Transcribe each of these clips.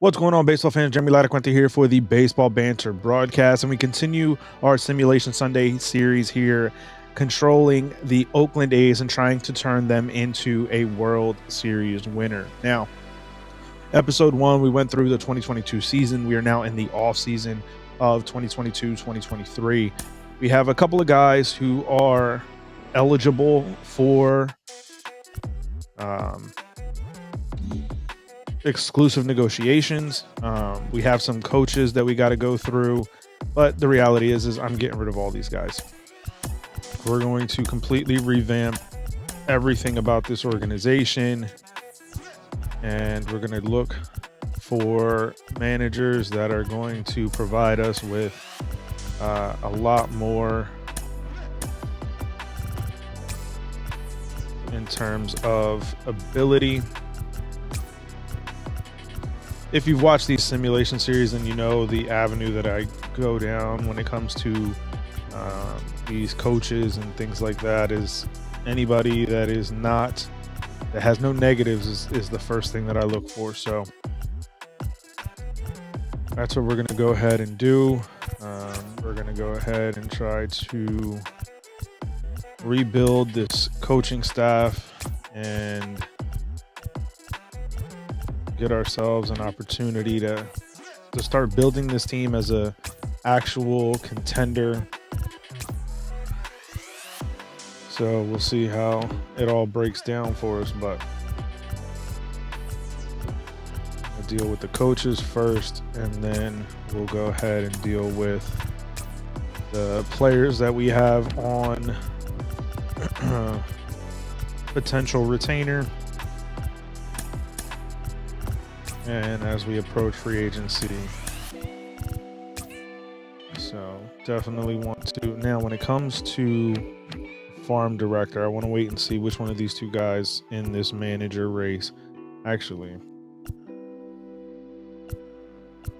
What's going on, baseball fans? Jeremy Laracuente here for the Baseball Banter Broadcast, and we continue our Simulation Sunday series here, controlling the Oakland A's and trying to turn them into a World Series winner. Now, episode 1, we went through the 2022 season. We are now in the offseason of 2022-2023. We have a couple of guys who are eligible for exclusive negotiations. We have some coaches that we got to go through, but the reality is I'm getting rid of all these guys. We're going to completely revamp everything about this organization, and we're going to look for managers that are going to provide us with a lot more in terms of ability. If you've watched these simulation series, then you know the avenue that I go down when it comes to these coaches and things like that is anybody that has no negatives is the first thing that I look for. So that's what we're going to go ahead and do. We're going to go ahead and try to rebuild this coaching staff and get ourselves an opportunity to start building this team as a actual contender. So we'll see how it all breaks down for us, but we'll deal with the coaches first, and then we'll go ahead and deal with the players that we have on potential retainer. And as we approach free agency, so definitely want to. Now, when it comes to farm director, I want to wait and see which one of these two guys in this manager race. Actually,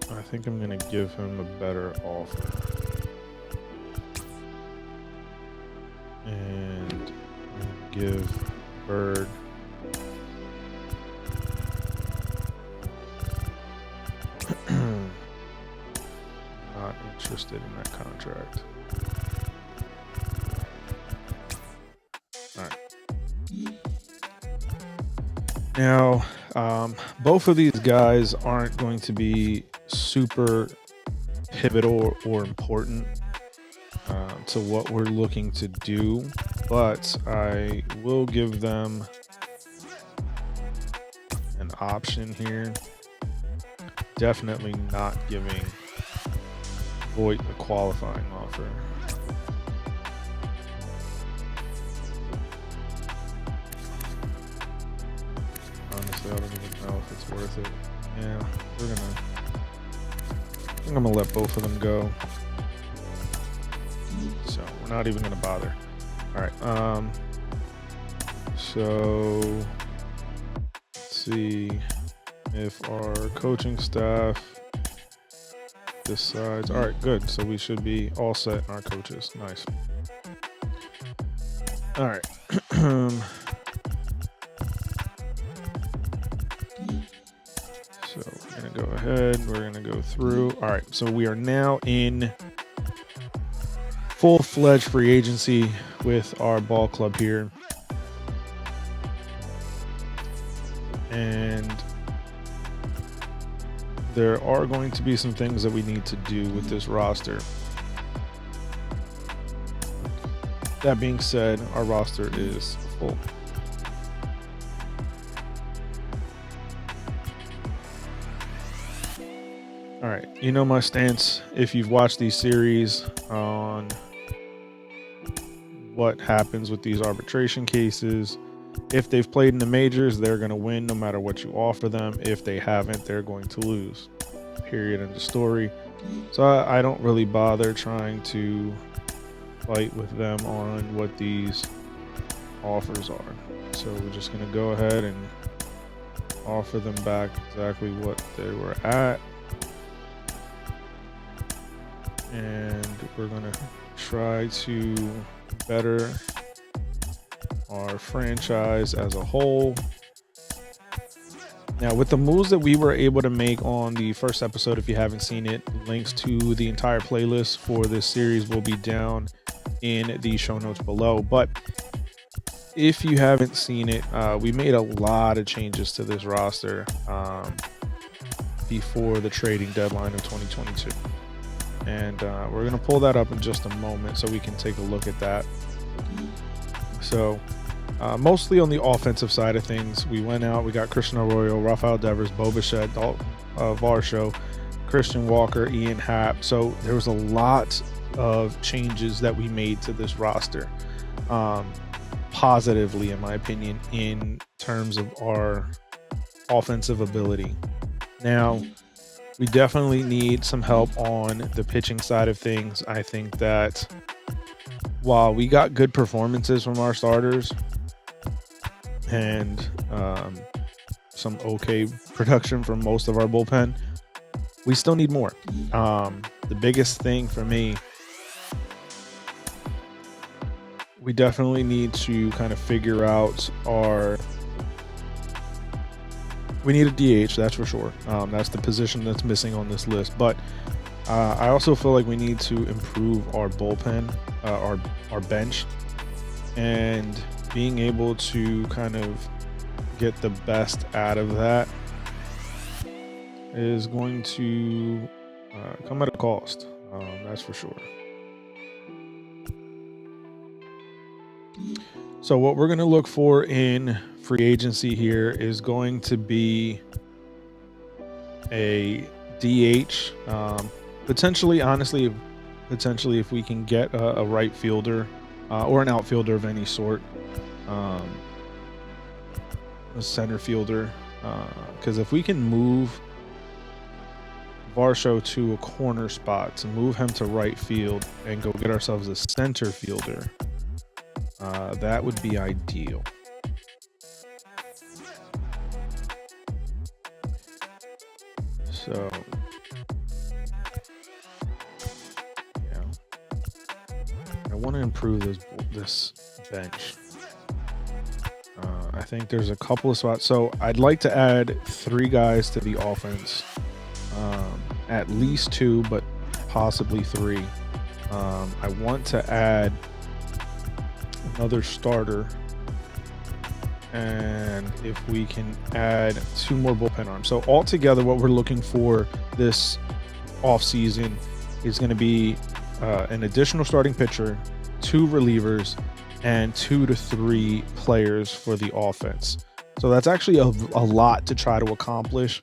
I think I'm going to give him a better offer. And give Bird not interested in that contract. All right. Now, both of these guys aren't going to be super pivotal or important to what we're looking to do, but I will give them an option here. Definitely not giving Voigt a qualifying offer. Honestly, I don't even know if it's worth it. Yeah, I think I'm gonna let both of them go. So we're not even gonna bother. All right. So let's see if our coaching staff decides. All right, good. So we should be all set in our coaches. Nice. All right. So we're going to go ahead. We're going to go through. All right. So we are now in full-fledged free agency with our ball club here. And there are going to be some things that we need to do with this roster. That being said, our roster is full. All right, you know my stance, if you've watched these series, on what happens with these arbitration cases. If they've played in the majors, they're going to win no matter what you offer them. If they haven't, they're going to lose. Period. End of story. So I don't really bother trying to fight with them on what these offers are. So we're just going to go ahead and offer them back exactly what they were at. And we're going to try to better our franchise as a whole. Now, with the moves that we were able to make on the first episode, if you haven't seen it, links to the entire playlist for this series will be down in the show notes below. But if you haven't seen it, we made a lot of changes to this roster before the trading deadline of 2022. And we're going to pull that up in just a moment so we can take a look at that. So mostly on the offensive side of things, we went out, we got Christian Arroyo, Rafael Devers, Bo Bichette, Varsho, Christian Walker, Ian Happ. So there was a lot of changes that we made to this roster, positively, in my opinion, in terms of our offensive ability. Now, we definitely need some help on the pitching side of things. I think that while we got good performances from our starters and some okay production from most of our bullpen, we still need more. The biggest thing for me, we definitely need to kind of figure out we need a DH, that's for sure. That's the position that's missing on this list. But I also feel like we need to improve our bullpen, our bench, and being able to kind of get the best out of that is going to come at a cost. That's for sure. So what we're going to look for in free agency here is going to be a DH, potentially if we can get a right fielder or an outfielder of any sort, a center fielder, because if we can move Varsho to a corner spot, to move him to right field and go get ourselves a center fielder, that would be ideal. So, yeah, I want to improve this bench. I think there's a couple of spots. So I'd like to add 3 guys to the offense, at least 2, but possibly 3. I want to add another starter, and if we can add 2 more bullpen arms. So altogether, what we're looking for this offseason is going to be an additional starting pitcher, 2 relievers, and 2 to 3 players for the offense. So that's actually a lot to try to accomplish.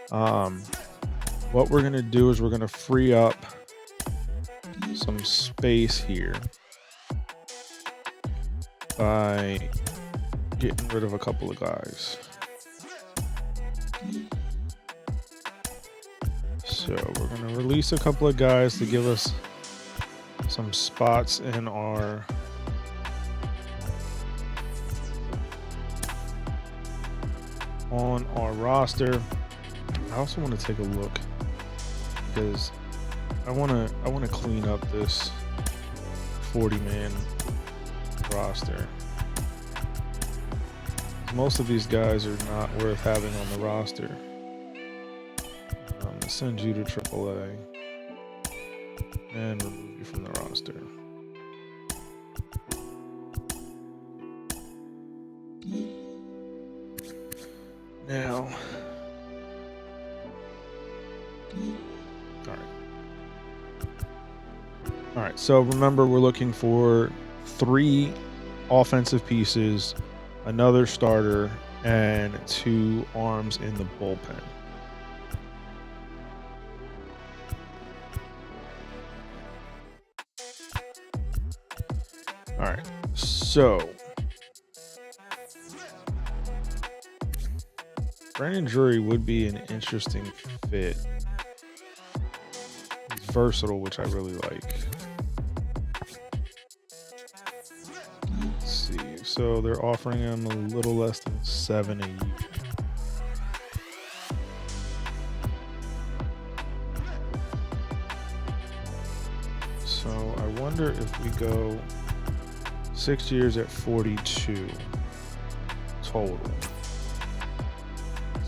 What we're going to do is we're going to free up some space here by getting rid of a couple of guys. So we're going to release a couple of guys to give us some spots in our roster. I also want to take a look because I want to clean up this 40-man roster. Most of these guys are not worth having on the roster. I'm going to send you to AAA and remove you from the roster. Now, all right. So remember, we're looking for 3 offensive pieces, another starter, and 2 arms in the bullpen. All right. So Brandon Drury would be an interesting fit. He's versatile, which I really like. Let's see. So they're offering him a little less than $7 a year. So I wonder if we go 6 years at 42 total.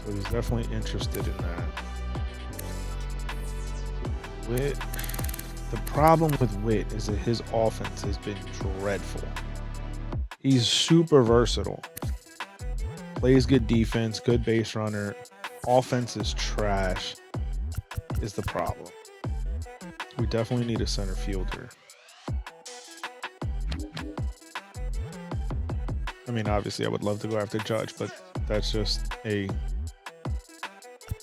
So So he's definitely interested in that. Witt. The problem with Witt is that his offense has been dreadful. He's super versatile. Plays good defense, good base runner. Offense is trash is the problem. We definitely need a center fielder. I mean, obviously, I would love to go after Judge, but that's just a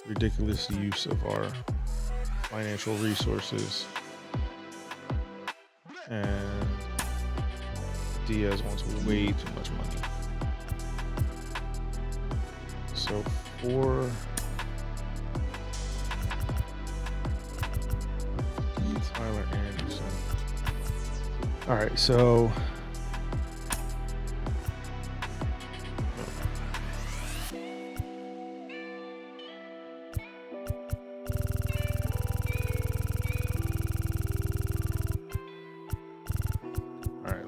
ridiculous use of our financial resources. And Diaz wants way too much money. So for Tyler Anderson. All right, so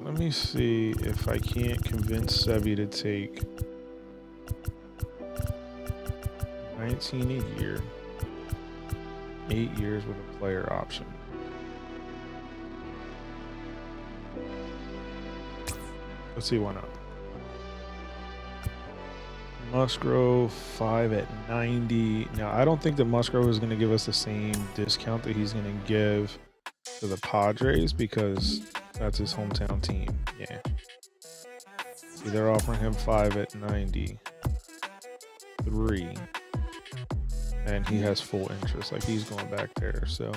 let me see if I can't convince Sevi to take 19 a year, 8 years with a player option. Let's see, why not? Musgrove 5 at 90. Now, I don't think that Musgrove is going to give us the same discount that he's going to give to the Padres because that's his hometown team. Yeah. See, they're offering him 5 at 93. And he has full interest. Like, he's going back there. So,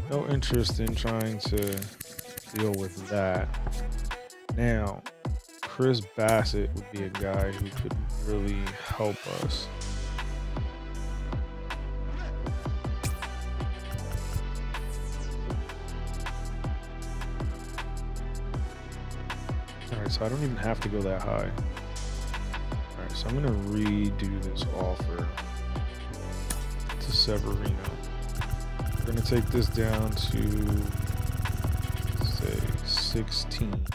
no interest in trying to deal with that. Now, Chris Bassett would be a guy who could really help us. Alright, so I don't even have to go that high. Alright, so I'm going to redo this offer to Severino. We're going to take this down to, say, 16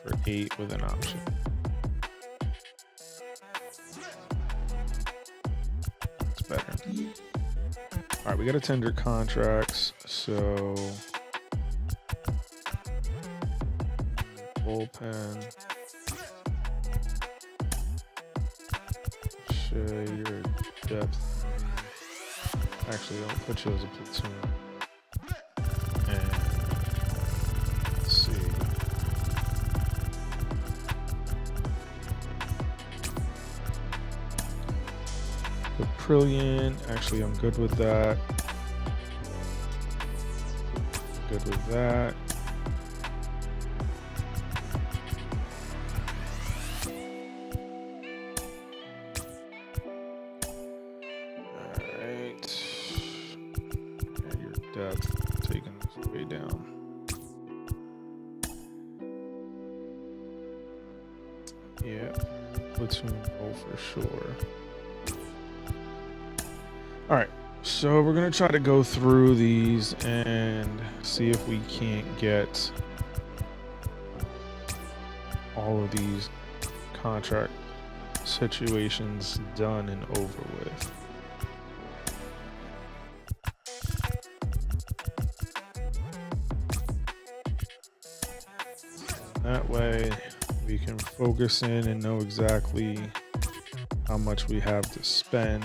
for 8 with an option. That's better. Alright, we got to tender contracts, so bullpen. Shea, your depth. Actually, I'll put you as a platoon. And let's see. Caprillion. Actually, I'm good with that. Good with that. Depth, taking this way down. Yeah, platoon roll for sure. All right, so we're gonna try to go through these and see if we can't get all of these contract situations done and over with. That way we can focus in and know exactly how much we have to spend.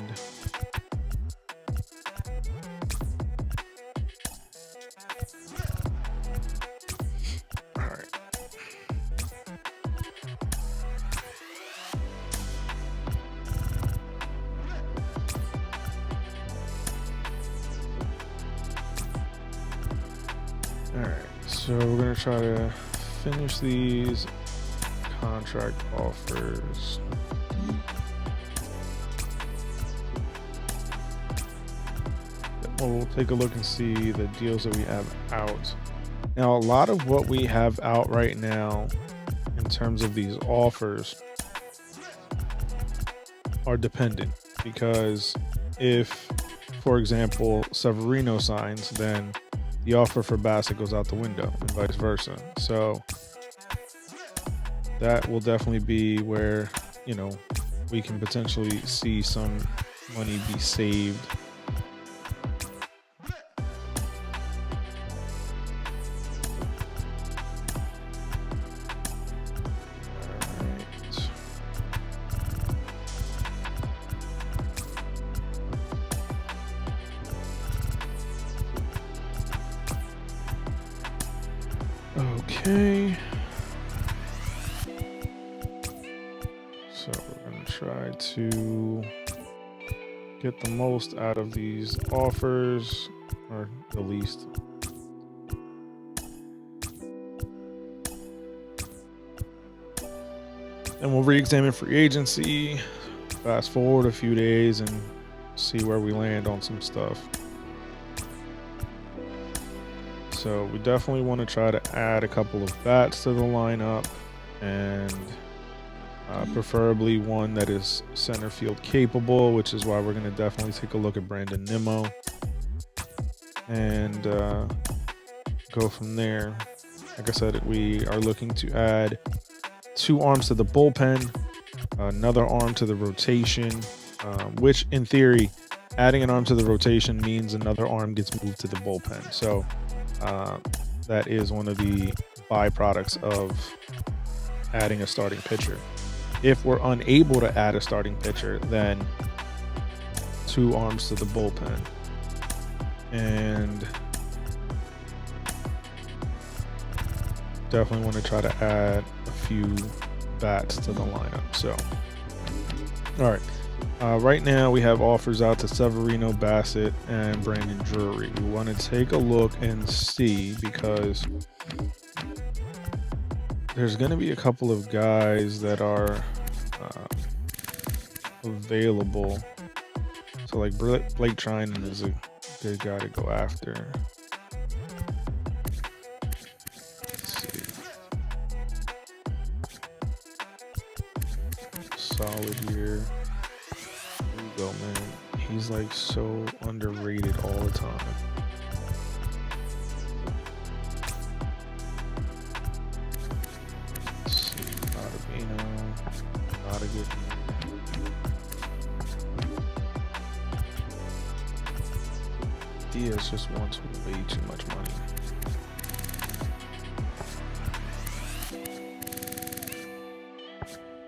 All right. All right, so we're gonna try to finish these contract offers. We'll take a look and see the deals that we have out. Now, a lot of what we have out right now in terms of these offers are dependent, because if, for example, Severino signs, then the offer for Bassett goes out the window and vice versa. So that will definitely be where, you know, we can potentially see some money be saved. Okay. So we're going to try to get the most out of these offers, or the least. And we'll re-examine free agency, fast forward a few days, and see where we land on some stuff. So we definitely want to try to add a couple of bats to the lineup, and preferably one that is center field capable, which is why we're going to definitely take a look at Brandon Nimmo and go from there. Like I said, we are looking to add 2 arms to the bullpen, another arm to the rotation, which in theory, adding an arm to the rotation means another arm gets moved to the bullpen. So that is one of the byproducts of adding a starting pitcher. If we're unable to add a starting pitcher, then 2 arms to the bullpen. And definitely want to try to add a few bats to the lineup. So, all right. Right now we have offers out to Severino, Bassett, and Brandon Drury. We want to take a look and see, because there's going to be a couple of guys that are available. So like Blake Trinan is a good guy to go after. Let's see. Solid year. There you go, man. He's like so underrated all the time. Let's see. Not a good year. Diaz just wants way too much money.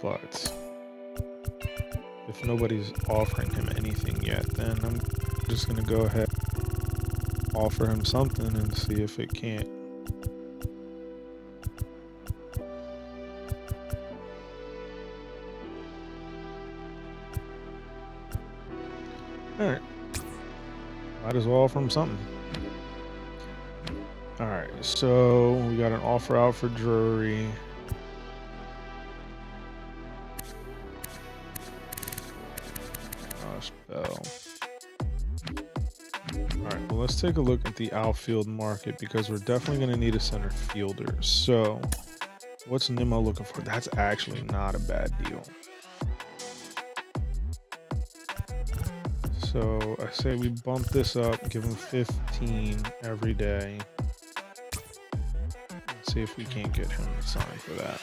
But if nobody's offering him anything yet, then I'm just going to go ahead and offer him something and see if it can't. All right. Might as well offer him something. All right, so we got an offer out for Drury. Josh Bell. All right, well, let's take a look at the outfield market, because we're definitely going to need a center fielder. So what's Nimmo looking for? That's actually not a bad deal. So I say we bump this up, give him 15 every day. Let's see if we can't get him to sign for that.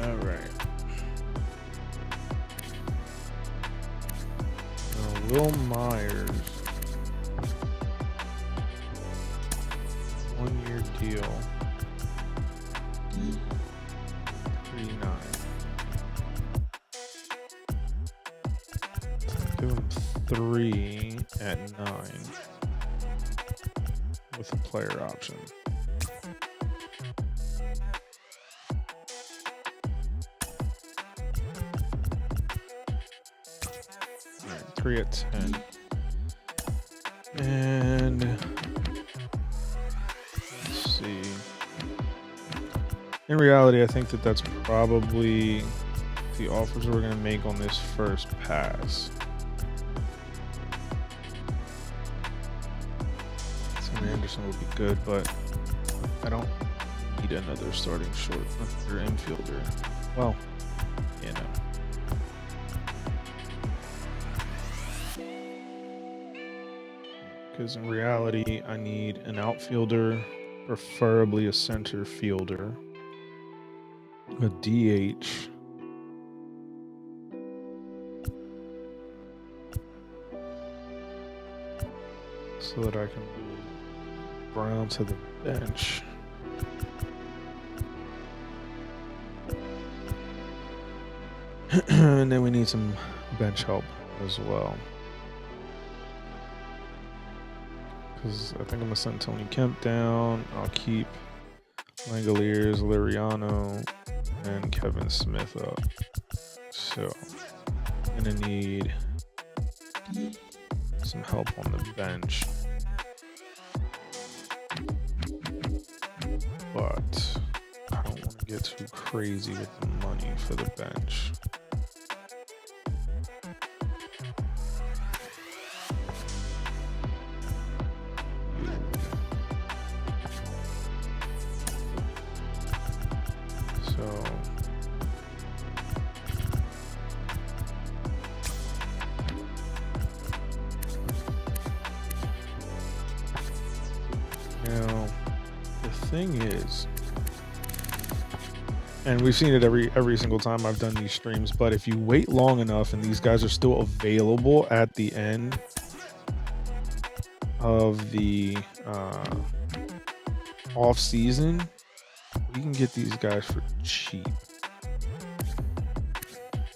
All right. Now, Will Myers, 1-year deal. 39. Give him 3 at 9 with a player option. All right, 3 at 10. And let's see. In reality, I think that that's probably the offers we're going to make on this first pass. Tim Anderson would be good, but I don't need another starting short or infielder. Well, you know. Because in reality, I need an outfielder, preferably a center fielder, a DH, so that I can move Brown to the bench. And then we need some bench help as well. Because I think I'm going to send Tony Kemp down. I'll keep Langoliers, Liriano, and Kevin Smith up. So I'm going to need some help on the bench. But I don't want to get too crazy with the money for the bench. Now, the thing is, and we've seen it every single time I've done these streams, but if you wait long enough and these guys are still available at the end of the off season, you can get these guys for cheap.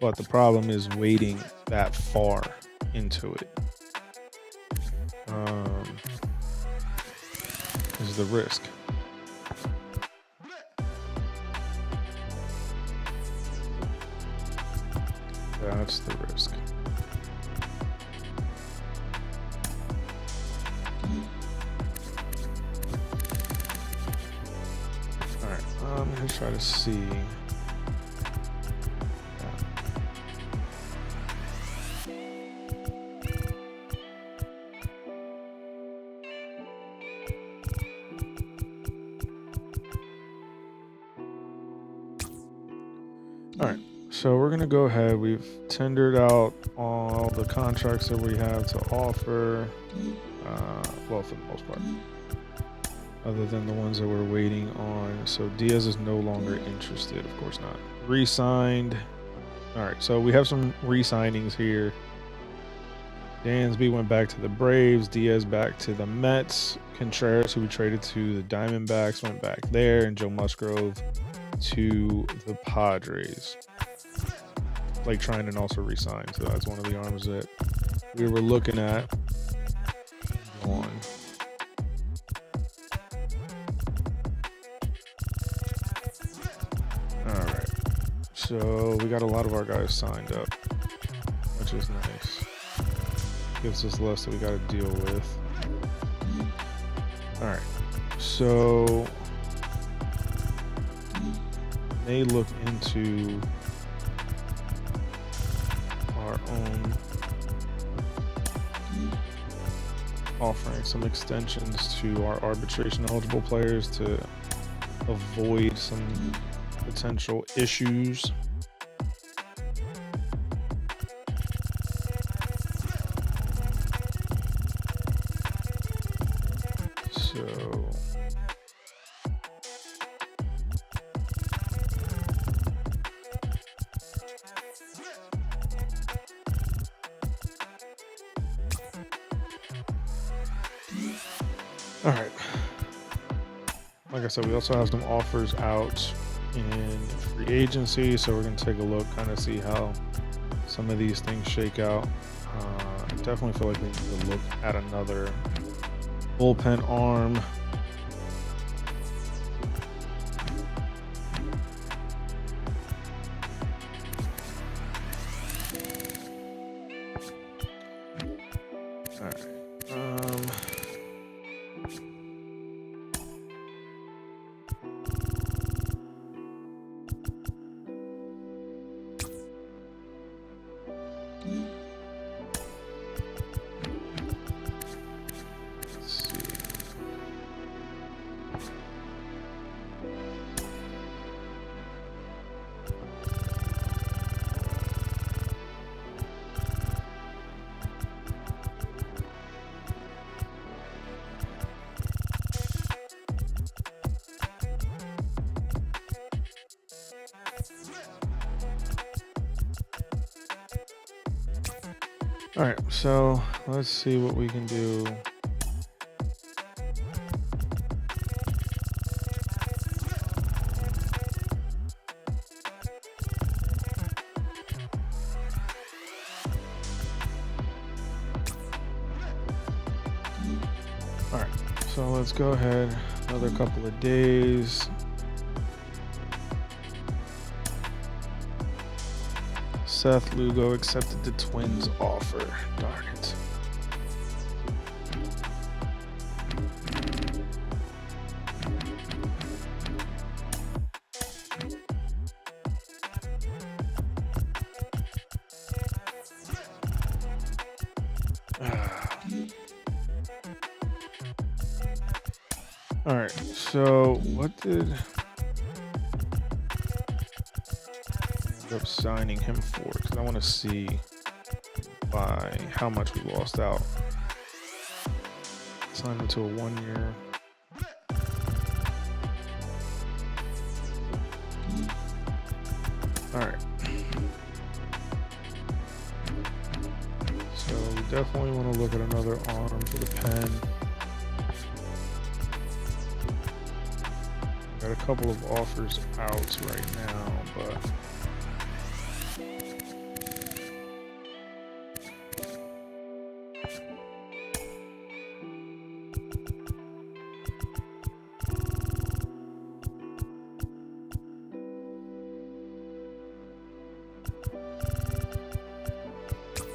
But the problem is waiting that far into it. Is the risk. That's the risk. All right, I'm gonna try to see. All right, so we're gonna go ahead. We've tendered out all the contracts that we have to offer. Well, for the most part, other than the ones that we're waiting on. So Diaz is no longer interested. Of course not. Re-signed. All right, so we have some re-signings here. Dansby went back to the Braves. Diaz back to the Mets. Contreras, who we traded to the Diamondbacks, went back there, and Joe Musgrove to the Padres. Blake Trinan also re-signed, so that's one of the arms that we were looking at. On. All right, so we got a lot of our guys signed up, which is nice. Gives us less that we got to deal with. All right, so may look into our own offering some extensions to our arbitration eligible players to avoid some potential issues. So all right, like I said, we also have some offers out in free agency, so we're going to take a look, kind of see how some of these things shake out. I definitely feel like we need to look at another bullpen arm. All right. All right, so let's see what we can do. All right, so let's go ahead. Another couple of days. Seth Lugo accepted the Twins' offer. Darn it. All right, so what did I end up signing him for? Because I want to see by how much we lost out. Signed him to a 1 year. All right. So we definitely want to look at another arm for the pen. Got a couple of offers out right now, but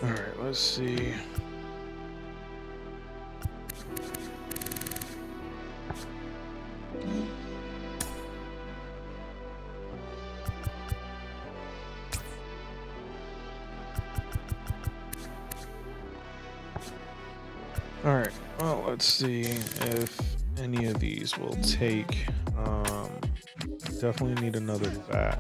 all right, let's see. All right, well, let's see if any of these will take. Definitely need another bat.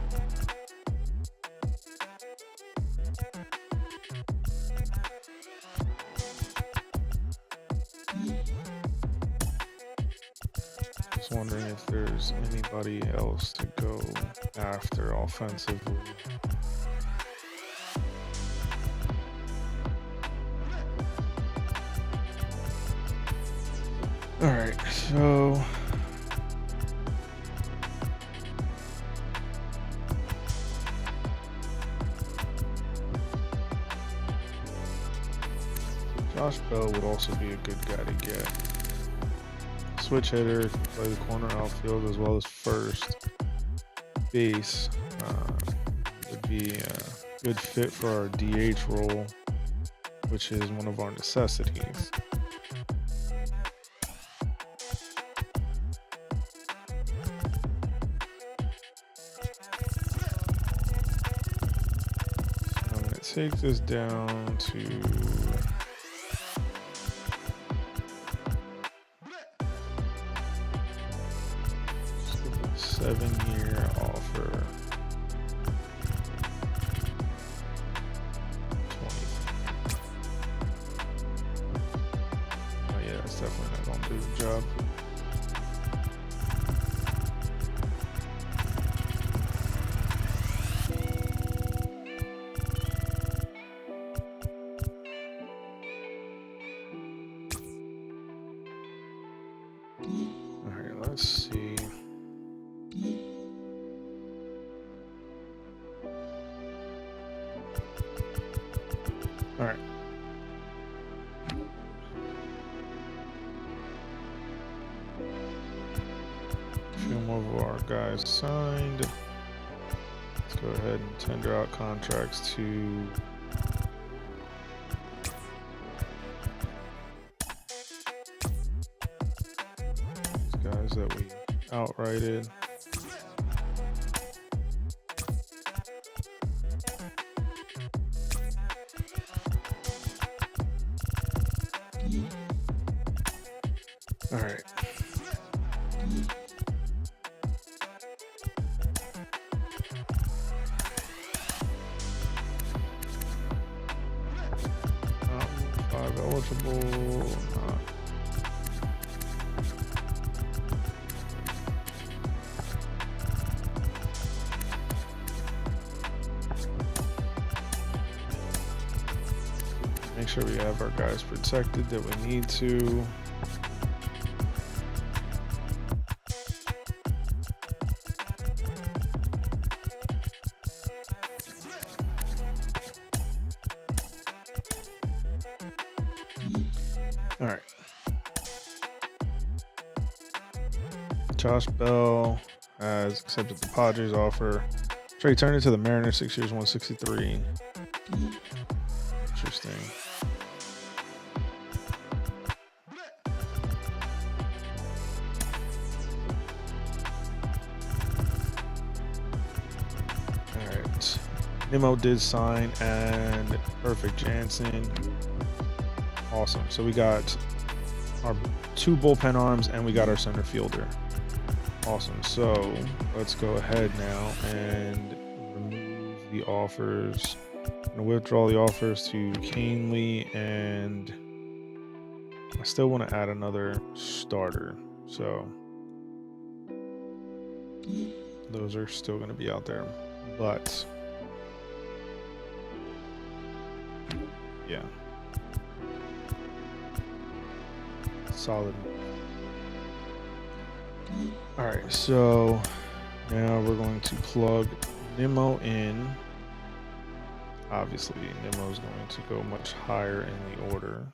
Just wondering if there's anybody else to go after offensively. All right, so Josh Bell would also be a good guy to get. Switch hitter, can play the corner outfield as well as first base. Would be a good fit for our DH role, which is one of our necessities. Take this down to 7-year offer. 20. Oh yeah, that's definitely not gonna do the job. Let's see. All right. A few more of our guys signed. Let's go ahead and tender out contracts to guys that we outrighted. All right. Five eligible. sure we have our guys protected that we need to. All right. Josh Bell has accepted the Padres offer. Trey Turner to the Mariners, 6 years, 163. Interesting. All right. Nimmo did sign, and Perfect Jansen. Awesome. So we got our 2 bullpen arms, and we got our center fielder. Awesome. So let's go ahead now and remove the offers. I'm going to withdraw the offers to Canely, and I still want to add another starter. So those are still going to be out there. But yeah. Solid. All right, so now we're going to plug Nimmo in. Obviously, Nimmo is going to go much higher in the order.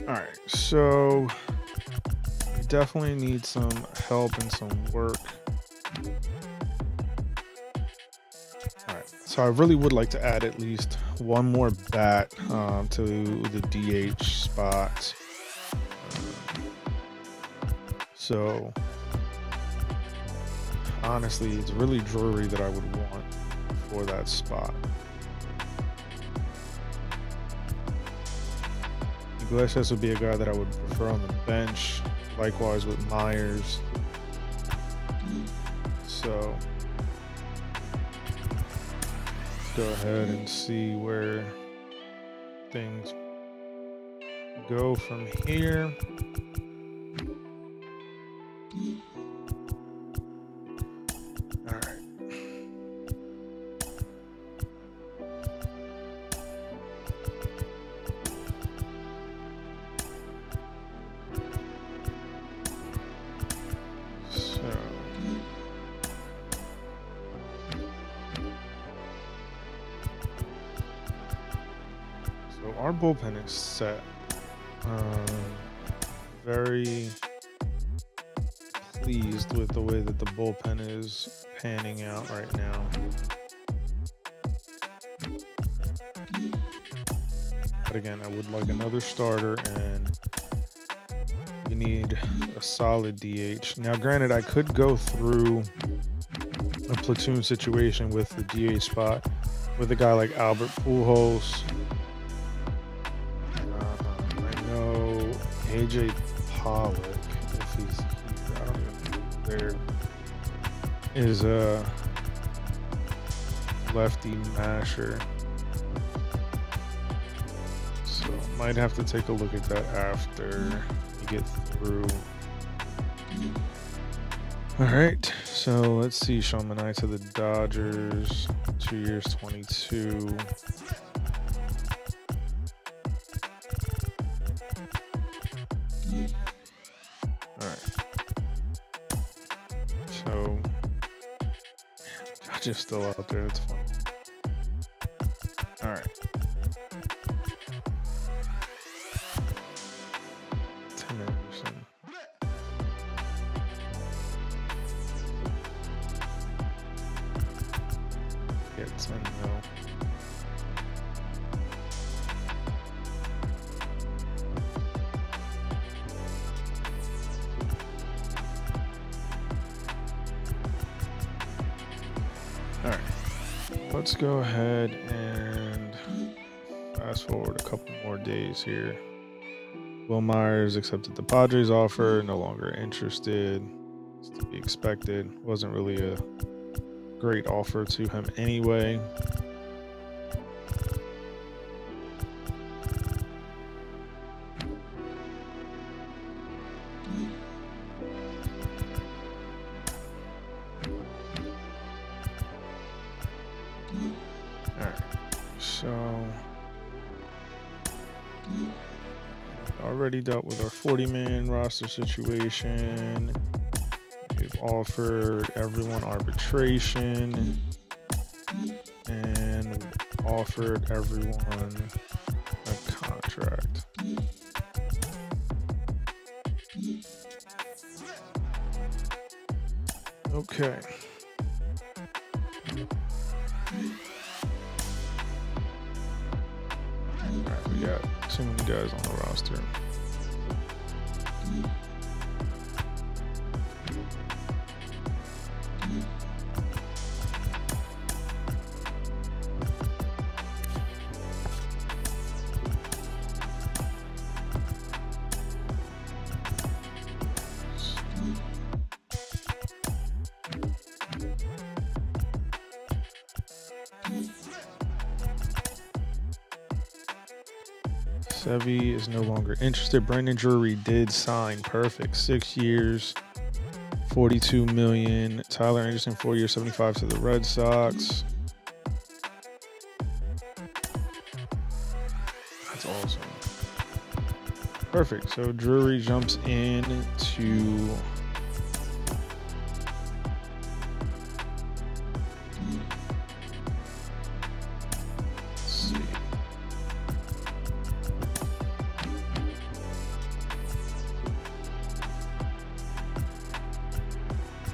All right, so we definitely need some help and some work. All right, so I really would like to add at least one more bat to the DH spot. So honestly, it's really Drury that I would want for that spot. Iglesias would be a guy that I would prefer on the bench. Likewise with Myers. So let's go ahead and see where things go from here. All right. So our bullpen is set. Very pleased with the way that the bullpen is panning out right now. But again, I would like another starter, and we need a solid DH. Now, granted, I could go through a platoon situation with the DH spot with a guy like Albert Pujols. I know AJ Pollock, if he's here, I don't even know there, is a lefty masher. So might have to take a look at that after we get through. All right, so let's see. Sean Manaea to the Dodgers, 2 years, 22. All right. So Josh is still out there. That's fine. All right. Tim Anderson. let's go ahead and fast forward a couple more days here. Will Myers accepted the Padres offer, no longer interested. It's to be expected. Wasn't really a great offer to him anyway. So already dealt with our 40-man roster situation. We've offered everyone arbitration and offered everyone a contract. Okay. Alright, we got too many guys on the roster. Sevy is no longer interested. Brandon Drury did sign. Perfect. 6 years, $42 million. Tyler Anderson, 4 years, 75 to the Red Sox. That's awesome. Perfect. So Drury jumps in to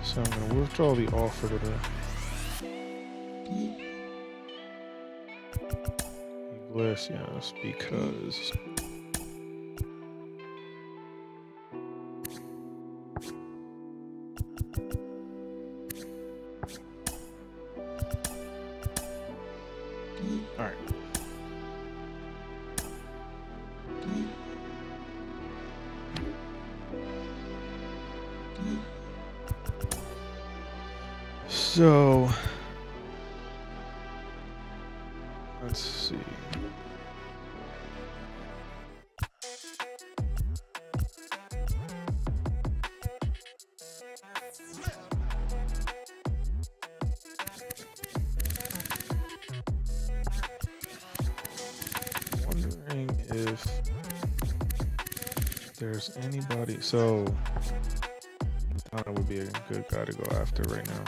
So I'm going to withdraw the offer to the Iglesias because all right. So let's see. Wondering if there's anybody. So Donna would be a good guy to go after right now.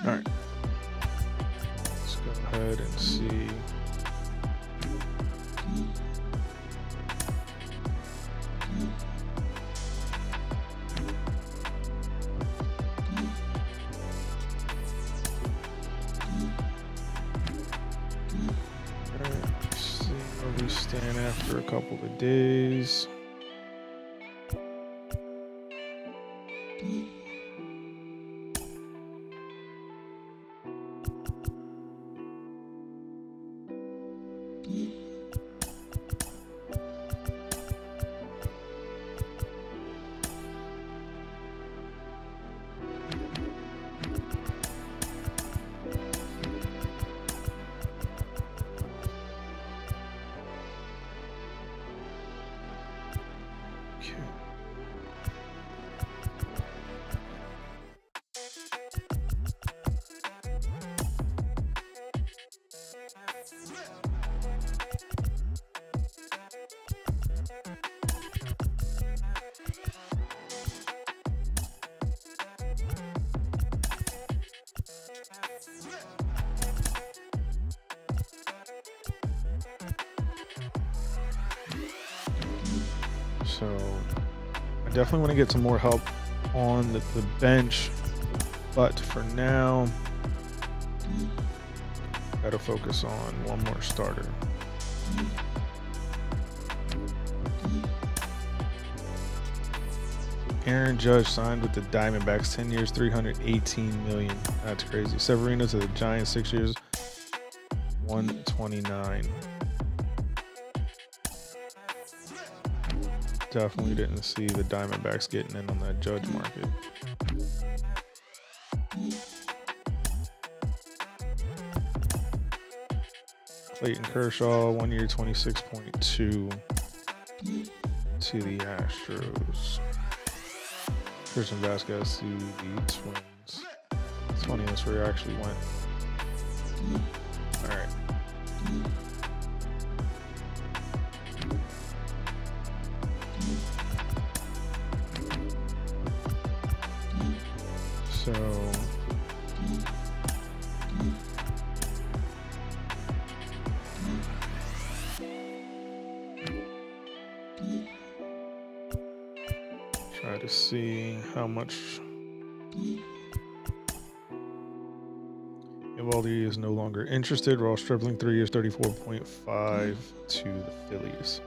All right, let's go ahead and see. Let's see where we stand after a couple of days. So I definitely want to get some more help on the bench, but for now, gotta focus on one more starter. Aaron Judge signed with the Diamondbacks, 10 years, $318 million. That's crazy. Severino to the Giants, 6 years, $129. Definitely didn't see the Diamondbacks getting in on that Judge market. Clayton Kershaw, 1 year, $26.2 to the Astros. Christian Vasquez to the Twins. It's funny, that's where he actually went. All right. So try to see how much Evaldi is no longer interested. Ross Stripling, 3 years, $34.5 to the Phillies.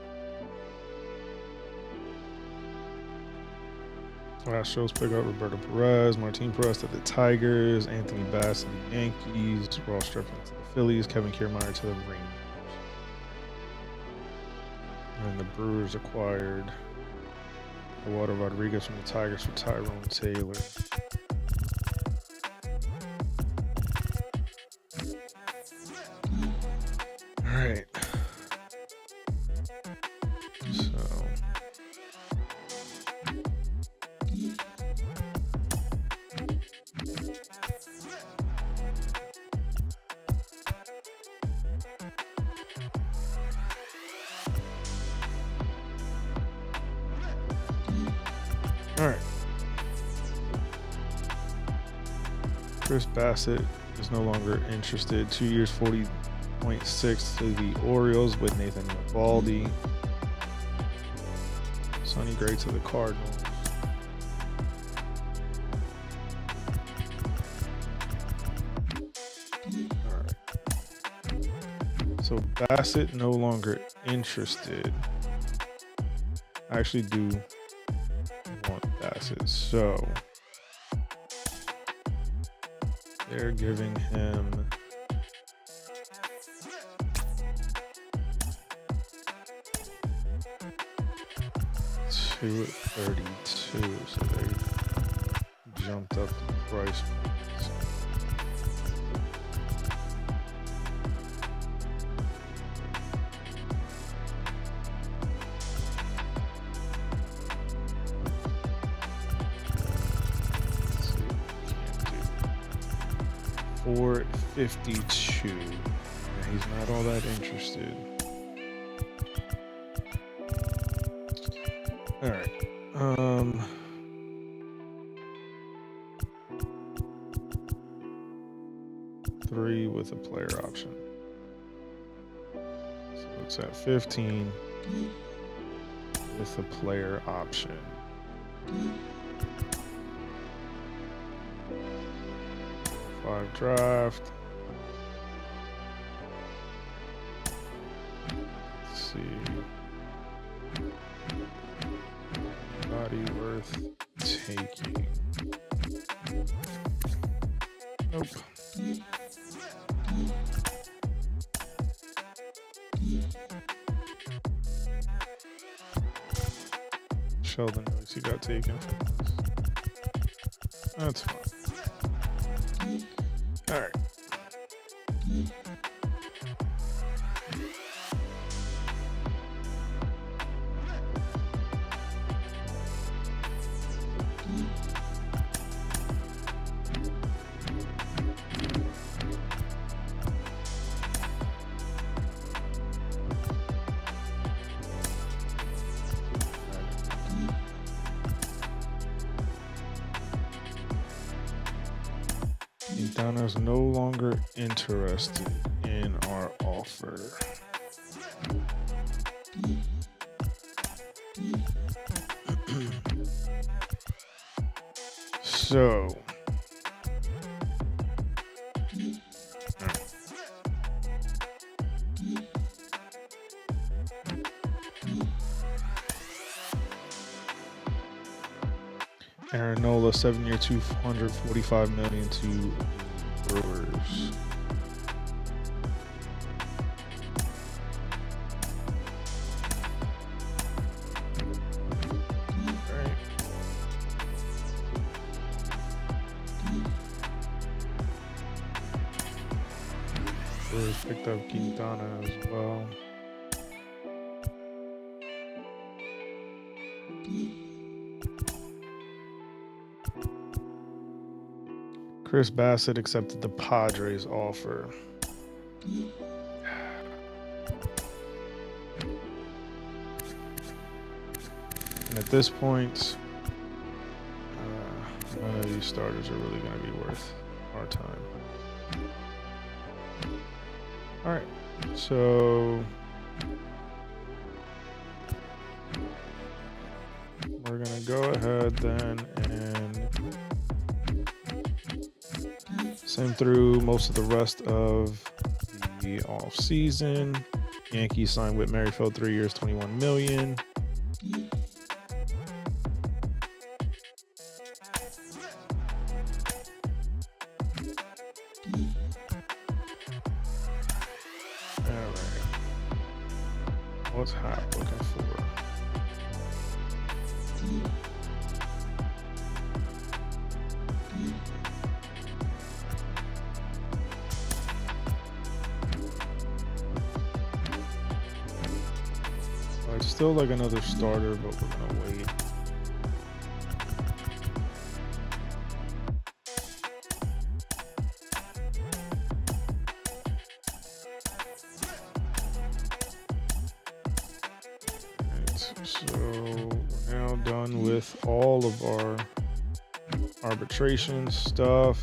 Astros pick up Roberto Perez, Martin Perez to the Tigers, Anthony Bass to the Yankees, Ross Stripling to the Phillies, Kevin Kiermaier to the Rangers. And the Brewers acquired Eduardo Rodriguez from the Tigers for Tyrone Taylor. All right. So all right. Chris Bassett is no longer interested. 2 years, $40.6 to the Orioles with Nathan Eovaldi. Sonny Gray to the Cardinals. All right. So Bassett no longer interested. I actually do want Bassett. So they're giving him $2 at 32, so they jumped up the price. $4 at 52. Yeah, he's not all that interested. All right. 3 with a player option. So it's at 15 with a player option. Five draft. Let's see. Body worth taking. Nope. Sheldon knows he got taken from this. That's fine. All right. Quintana's no longer interested in our offer. So Aaron Nola, 7-year, $245 million to the Brewers. Right. Brewers picked up Quintana as well. Chris Bassett accepted the Padres offer. And at this point, none of these starters are really going to be worth our time. All right, so we're going to go ahead then and send through most of the rest of the offseason. Yankees signed Whit Merrifield, 3 years, $21 million. All right. What's Hop looking for? I'd still like another starter, but we're gonna wait. Right, so we're now done with all of our arbitration stuff.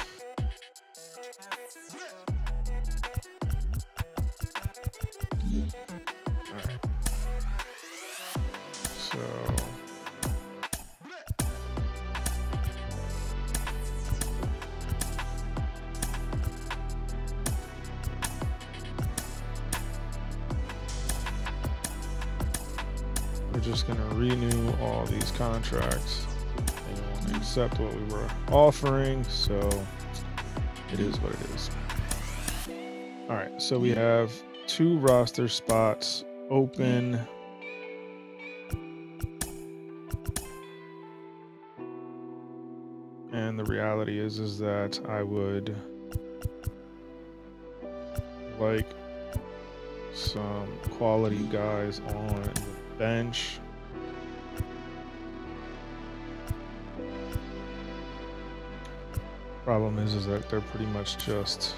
We're just going to renew all these contracts. They won't accept what we were offering, so it is what it is. All right, so we have 2 roster spots open. And the reality is that I would like some quality guys on the bench. Problem is that they're pretty much just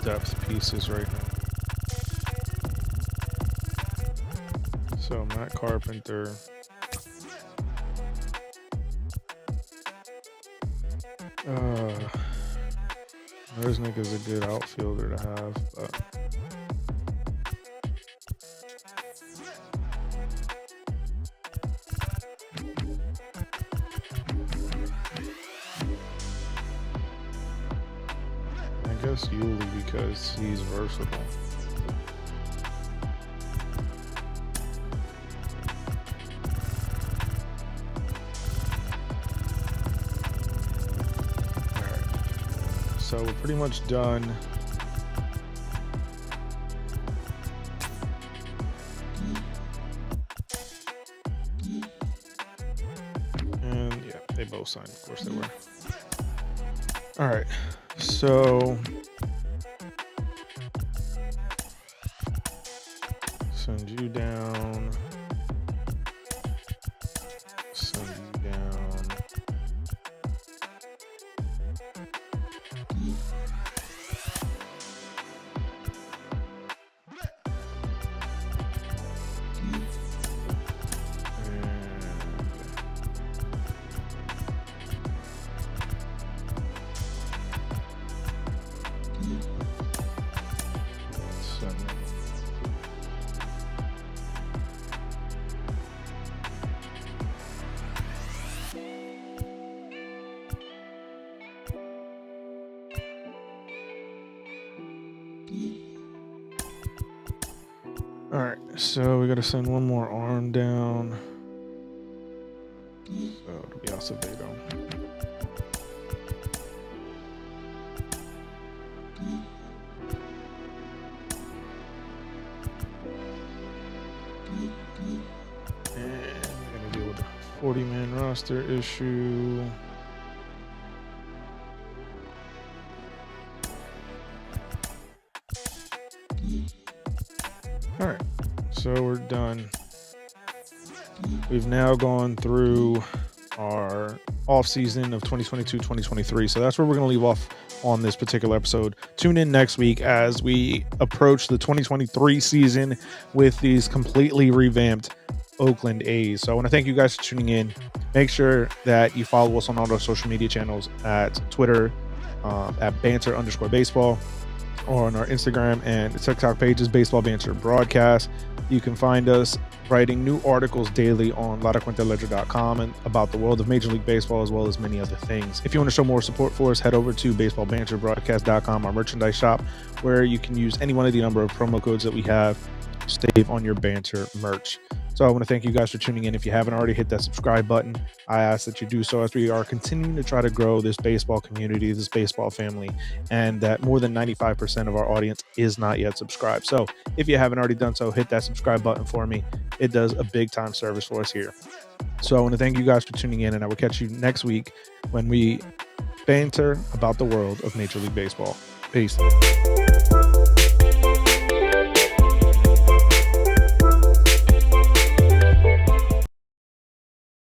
depth pieces right now. So Matt Carpenter, Resnick is a good outfielder to have, but I guess Yuli because he's versatile. So we're pretty much done. And yeah, they both signed, of course they were. All right, so send you down. Send you down. so we got to send one more arm down. So it'll be Acevedo. And we're going to deal with the 40-man roster issue. All right, so we're done. We've now gone through our off-season of 2022-2023, so that's where we're going to leave off on this particular episode. Tune in next week as we approach the 2023 season with these completely revamped Oakland A's. So I want to thank you guys for tuning in. Make sure that you follow us on all our social media channels at Twitter, at banter_baseball, or on our Instagram and TikTok pages, Baseball Banter Broadcast. You can find us writing new articles daily on LaracuenteLedger.com and about the world of Major League Baseball, as well as many other things. If you want to show more support for us, head over to BaseballBanterBroadcast.com, our merchandise shop, where you can use any one of the number of promo codes that we have to save on your Banter merch. So I want to thank you guys for tuning in. If you haven't already hit that subscribe button, I ask that you do so, as we are continuing to try to grow this baseball community, this baseball family, and that more than 95% of our audience is not yet subscribed. So if you haven't already done so, hit that subscribe button for me. It does a big time service for us here. So I want to thank you guys for tuning in, and I will catch you next week when we banter about the world of Major League Baseball. Peace.